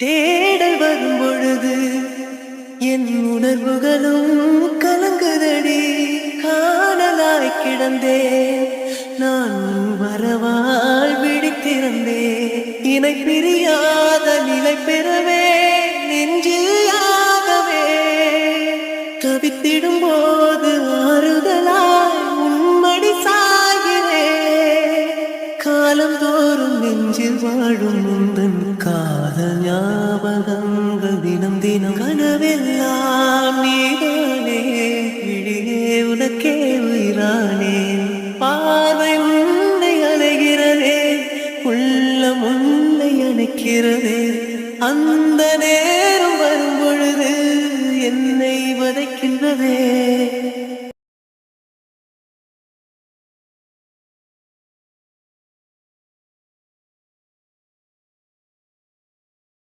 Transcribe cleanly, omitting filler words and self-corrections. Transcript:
தேடல் வரும் பொழுது என் உணர்வுகளும் கலங்குதடி. காணலாய் கிடந்தேன் நான் வரவால் விழித்திருந்தேன். இணை பிரியாத நிலை பெறவே நெஞ்சியாகவே தவித்திடும் போது ஆறுதலாய் உன்மடி சாகிறேன். காலம் தோறும் நெஞ்சில் வாழும் முந்தன் காதல் ஞாபகங்கள் தினம் தினம் கனவெல்லாம் நீதானே. விழியே உனக்கே உயிரானே. பார்வை உன்னை அலைகிறதே, உள்ளம் உன்னை அணைக்கிறதே. அந்த நேரம் வரும் பொழுது என்னை வதைக்கின்றதே.